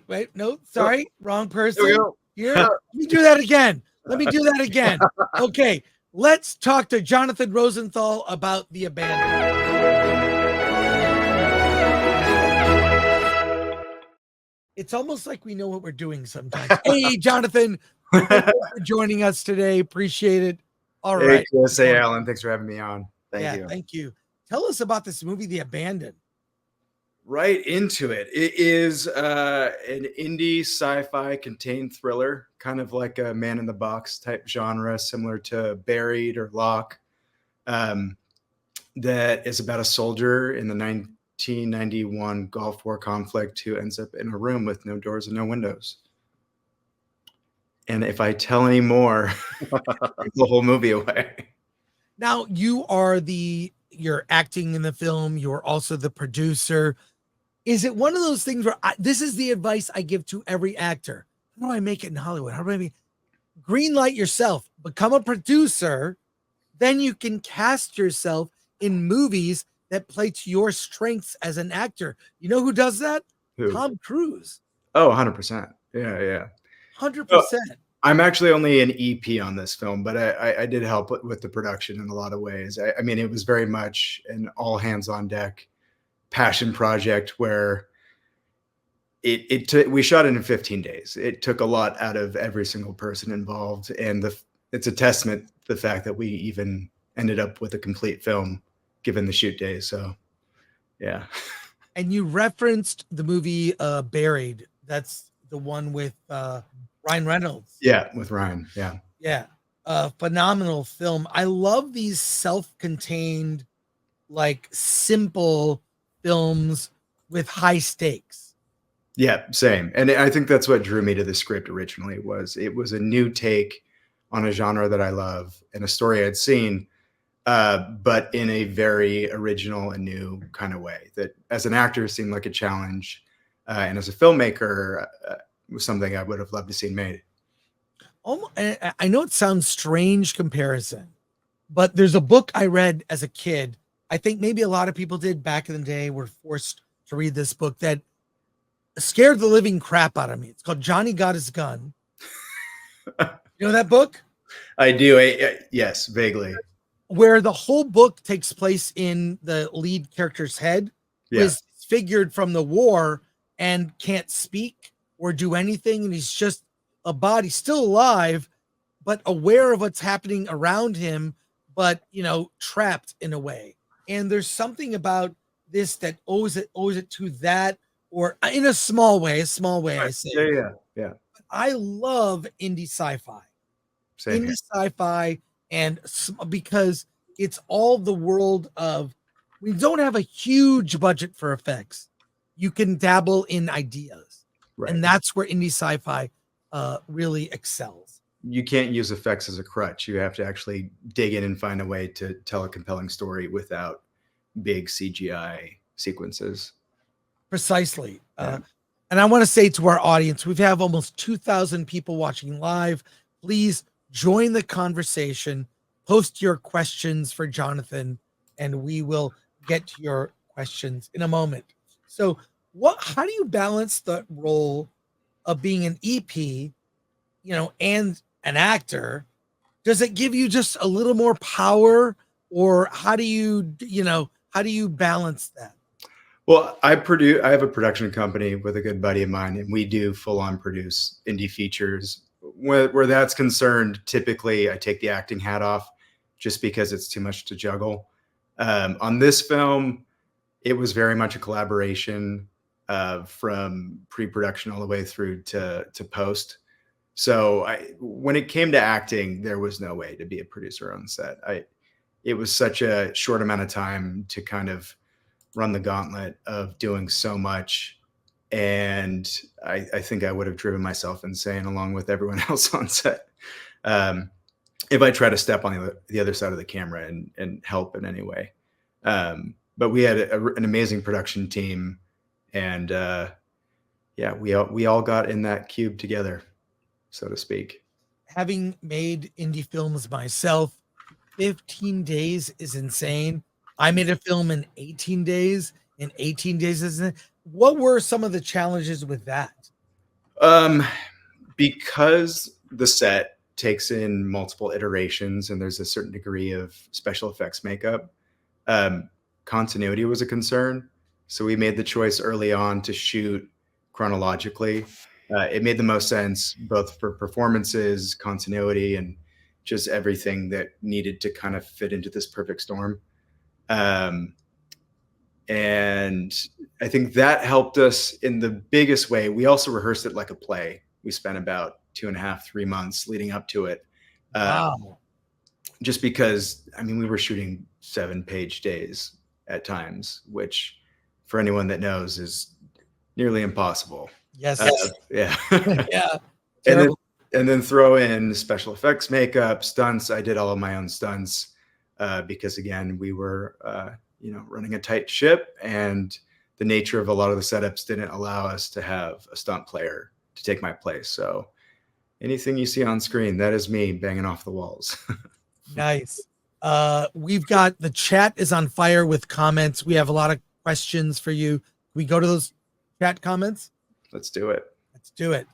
Wait. No, sorry. Wrong Here we person. go. Here. Let me do that again. Okay. Let's talk to Jonathan Rosenthal about The Abandoned. It's almost like we know what we're doing sometimes. Hey, Jonathan, thank you for joining us today. Appreciate it. All right. Hey, Chris. Hey, Alan. Thanks for having me on. Thank you. Thank you. Tell us about this movie, The Abandoned. Right into it. It is an indie sci-fi contained thriller, kind of like a Man in the Box type genre, similar to Buried or Locke, that is about a soldier in the 1991 Gulf War conflict who ends up in a room with no doors and no windows. And if I tell any more, give the whole movie away. Now, you're acting in the film. You're also the producer. Is it one of those things where this is the advice I give to every actor? How do I make it in Hollywood? How do I green light yourself, become a producer, then you can cast yourself in movies that play to your strengths as an actor. You know who does that? Who? Tom Cruise. Oh, 100%. Yeah. 100%. I'm actually only an EP on this film, but I did help with the production in a lot of ways. I mean, it was very much an all hands on deck passion project where we shot it in 15 days. It took a lot out of every single person involved. And it's a testament to the fact that we even ended up with a complete film given the shoot days. So, yeah. And you referenced the movie Buried. That's the one with Ryan Reynolds. Yeah, with Ryan. Yeah. Yeah. Phenomenal film. I love these self-contained, like simple films with high stakes. Yeah, same. And I think that's what drew me to the script originally. It was a new take on a genre that I love and a story I'd seen, but in a very original and new kind of way that as an actor seemed like a challenge. And as a filmmaker, was something I would have loved to see made. I know it sounds strange comparison, but there's a book I read as a kid. I think maybe a lot of people did back in the day were forced to read this book that scared the living crap out of me. It's called Johnny Got His Gun. You know that book? I do. Yes, vaguely. Where the whole book takes place in the lead character's head, who is figured from the war and can't speak or do anything. And he's just a body still alive, but aware of what's happening around him, but, trapped in a way. And there's something about this that owes it to that, or in a small way, right. I say. Yeah. I love indie sci-fi. Sci-fi, and because it's all the world of, we don't have a huge budget for effects. You can dabble in ideas. Right. And that's where indie sci-fi really excels. You can't use effects as a crutch. You have to actually dig in and find a way to tell a compelling story without big CGI sequences. Precisely. And I want to say to our audience, we have almost 2,000 people watching live. Please join the conversation, post your questions for Jonathan, and we will get to your questions in a moment. So how do you balance the role of being an EP, and an actor? Does it give you just a little more power, or how do you balance that? Well, I have a production company with a good buddy of mine, and we do full-on produce indie features. Where that's concerned, typically I take the acting hat off just because it's too much to juggle. On this film, it was very much a collaboration from pre-production all the way through to post. So when it came to acting, there was no way to be a producer on set. It was such a short amount of time to kind of run the gauntlet of doing so much. And I think I would have driven myself insane along with everyone else on set if I try to step on the other side of the camera and help in any way. But we had an amazing production team, and we all got in that cube together, so to speak. Having made indie films myself, 15 days is insane. I made a film in 18 days. In 18 days, what were some of the challenges with that? Because the set takes in multiple iterations and there's a certain degree of special effects makeup, continuity was a concern. So we made the choice early on to shoot chronologically. It made the most sense both for performances, continuity, and just everything that needed to kind of fit into this perfect storm. And I think that helped us in the biggest way. We also rehearsed it like a play. We spent about 2.5, 3 months leading up to it. Wow. Just because, I mean, we were shooting 7-page days at times, which for anyone that knows is nearly impossible. Yes. Yeah. Yeah. And then throw in special effects, makeup, stunts. I did all of my own stunts because, again, we were running a tight ship, and the nature of a lot of the setups didn't allow us to have a stunt player to take my place. So anything you see on screen, that is me banging off the walls. Nice. We've got the chat is on fire with comments. We have a lot of questions for you. Can we go to those chat comments? Let's do it. Let's do it.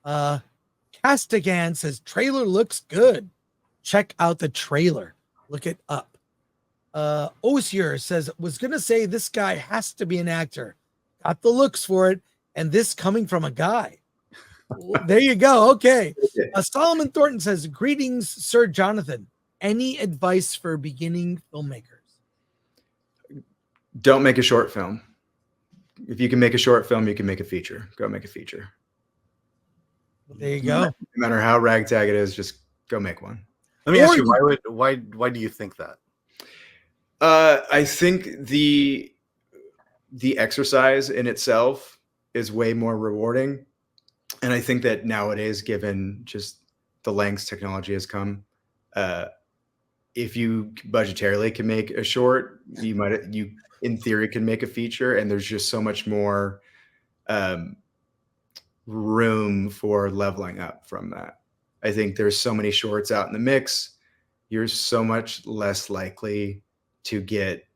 Castigan says trailer looks good. Check out the trailer. Look it up. Osier says, was gonna say this guy has to be an actor. Got the looks for it, and this coming from a guy. There you go. Okay. Solomon Thornton says, greetings, Sir Jonathan. Any advice for beginning filmmakers? Don't make a short film. If you can make a short film, you can make a feature. Go make a feature. There you go. No matter how ragtag it is, just go make one. Let me ask you, why do you think that? I think the exercise in itself is way more rewarding. And I think that nowadays, given just the lengths technology has come, if you budgetarily can make a short, you in theory can make a feature, and there's just so much more room for leveling up from that. I think there's so many shorts out in the mix. You're so much less likely to get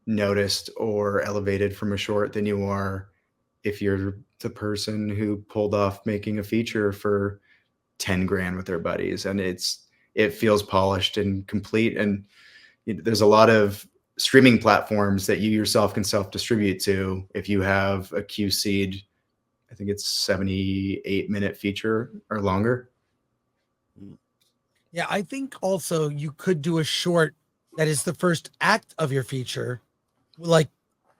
noticed or elevated from a short than you are if you're the person who pulled off making a feature for 10 grand with their buddies, and it feels polished and complete. And there's a lot of streaming platforms that you yourself can self-distribute to. If you have a QC'd, I think it's 78-minute feature or longer. Yeah, I think also you could do a short that is the first act of your feature. Like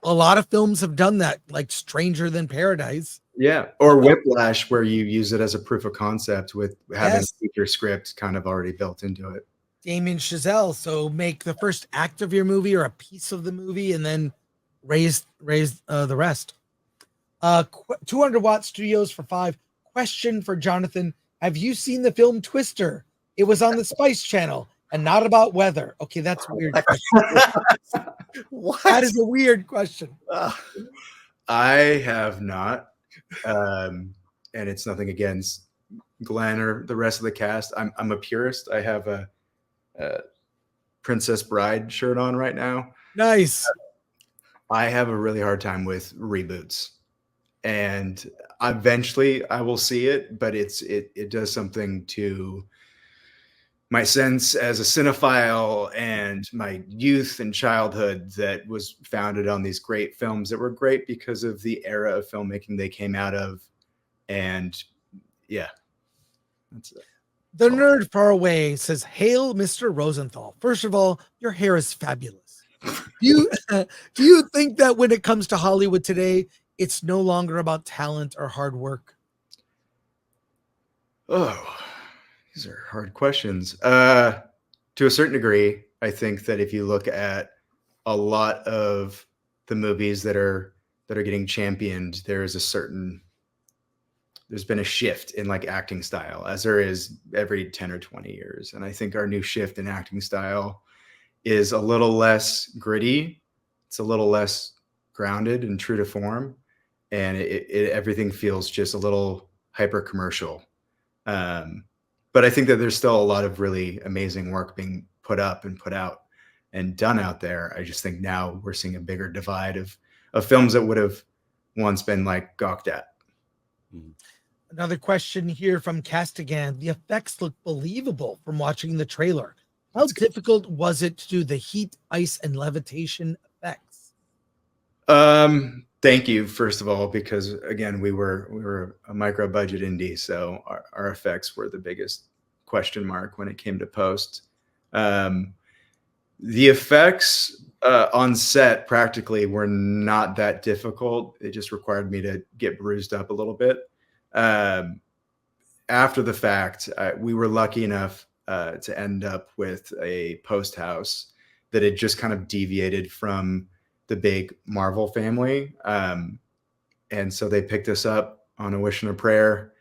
a lot of films have done that, like Stranger Than Paradise. Yeah, or Whiplash, where you use it as a proof of concept with having a feature script kind of already built into it. Damien Chazelle. So make the first act of your movie or a piece of the movie, and then raise the rest. 200 Watt Studios for 5. Question for Jonathan: have you seen the film Twister? It was on the Spice Channel and not about weather. Okay, that's a weird question. What? That is a weird question. I have not, and it's nothing against Glenn or the rest of the cast. I'm a purist. I have a Princess Bride shirt on right now. Nice. I have a really hard time with reboots, and eventually I will see it, but it does something to my sense as a cinephile and my youth and childhood that was founded on these great films that were great because of the era of filmmaking they came out of. And yeah, that's it. The nerd far away says, hail, Mr. Rosenthal. First of all, your hair is fabulous. Do you think that when it comes to Hollywood today, it's no longer about talent or hard work? Oh, these are hard questions. To a certain degree, I think that if you look at a lot of the movies that are getting championed, there's been a shift in like acting style, as there is every 10 or 20 years. And I think our new shift in acting style is a little less gritty. It's a little less grounded and true to form. And everything feels just a little hyper commercial. But I think that there's still a lot of really amazing work being put up and put out and done out there. I just think now we're seeing a bigger divide of films that would have once been like gawked at. Another question here from Castigan. The effects look believable from watching the trailer. How difficult was it to do the heat, ice, and levitation effects? Thank you, first of all, because again, we were a micro budget indie, so our effects were the biggest question mark when it came to post. The effects on set practically were not that difficult. It just required me to get bruised up a little bit. After the fact, we were lucky enough to end up with a post house that had just kind of deviated from the big Marvel family. And so they picked us up on a wish and a prayer,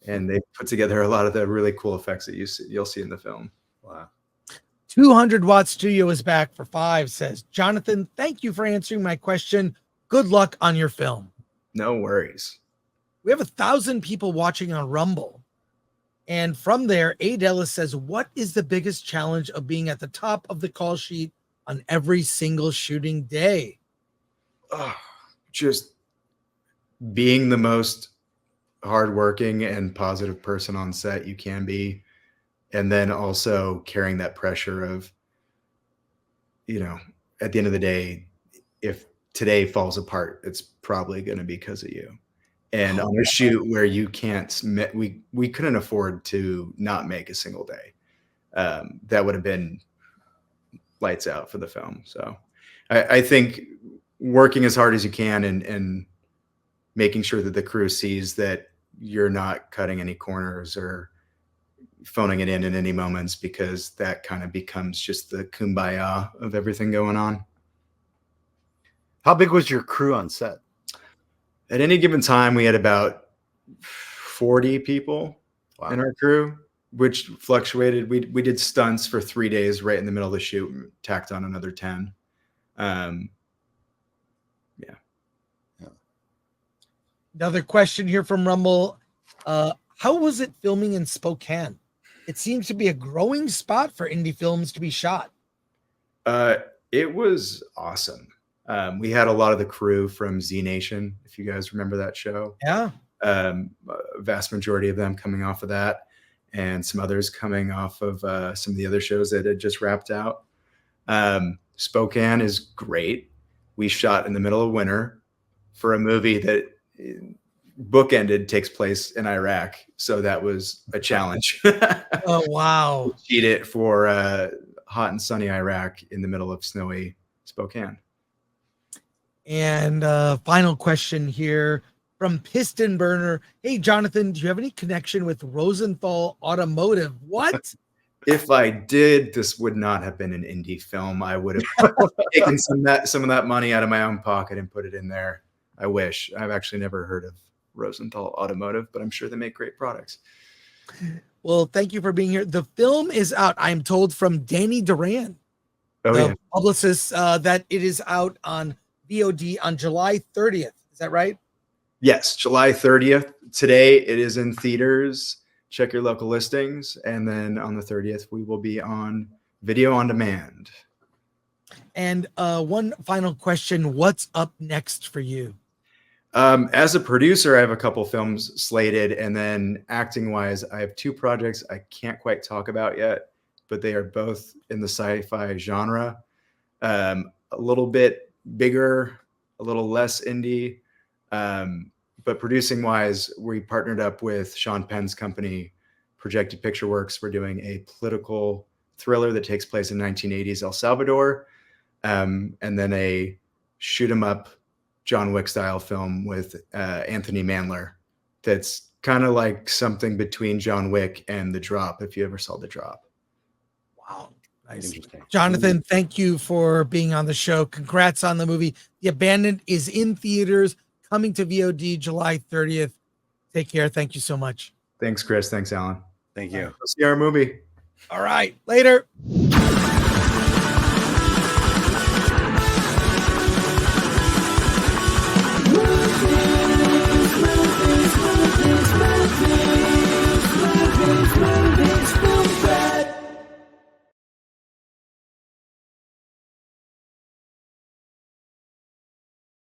and they put together a lot of the really cool effects that you'll see in the film. Wow. 200 Watt Studio is back for 5, says, Jonathan, thank you for answering my question. Good luck on your film. No worries. We have 1,000 people watching on Rumble. And from there, Adela says, what is the biggest challenge of being at the top of the call sheet on every single shooting day? Just being the most hardworking and positive person on set you can be. And then also carrying that pressure of, at the end of the day, if today falls apart, it's probably going to be because of you. And on a shoot where you can't, we couldn't afford to not make a single day. That would have been lights out for the film. So I think working as hard as you can and making sure that the crew sees that you're not cutting any corners or phoning it in any moments, because that kind of becomes just the kumbaya of everything going on. How big was your crew on set? At any given time, we had about 40 people in our crew, which fluctuated. We did stunts for 3 days right in the middle of the shoot and tacked on another 10. Another question here from Rumble. How was it filming in Spokane? It seems to be a growing spot for indie films to be shot. It was awesome. We had a lot of the crew from Z Nation, if you guys remember that show. Yeah. A vast majority of them coming off of that, and some others coming off of some of the other shows that had just wrapped out. Spokane is great. We shot in the middle of winter for a movie that bookended takes place in Iraq. So that was a challenge. Oh, wow. Cheat it for hot and sunny Iraq in the middle of snowy Spokane. And final question here from Piston Burner. Hey, Jonathan, do you have any connection with Rosenthal Automotive? What? If I did, this would not have been an indie film. I would have taken some of that money out of my own pocket and put it in there. I wish. I've actually never heard of Rosenthal Automotive, but I'm sure they make great products. Well, thank you for being here. The film is out, I'm told, from Danny Duran, the publicist, that it is out on VOD on July 30th. Is that right? Yes, July 30th. Today it is in theaters. Check your local listings. And then on the 30th, we will be on video on demand. And one final question. What's up next for you? As a producer, I have a couple films slated, and then acting wise, I have 2 projects I can't quite talk about yet, but they are both in the sci-fi genre. A little bit bigger, a little less indie. But producing wise, we partnered up with Sean Penn's company, Projected Picture Works. We're doing a political thriller that takes place in 1980s El Salvador. And then a shoot 'em up John Wick style film with Anthony Mandler. That's kind of like something between John Wick and The Drop, if you ever saw The Drop. Wow. Nice. Jonathan, thank you for being on the show. Congrats on the movie. The Abandoned is in theaters, coming to VOD July 30th. Take care. Thank you so much. Thanks, Chris. Thanks, Alan. Thank you. See our movie. All right. Later.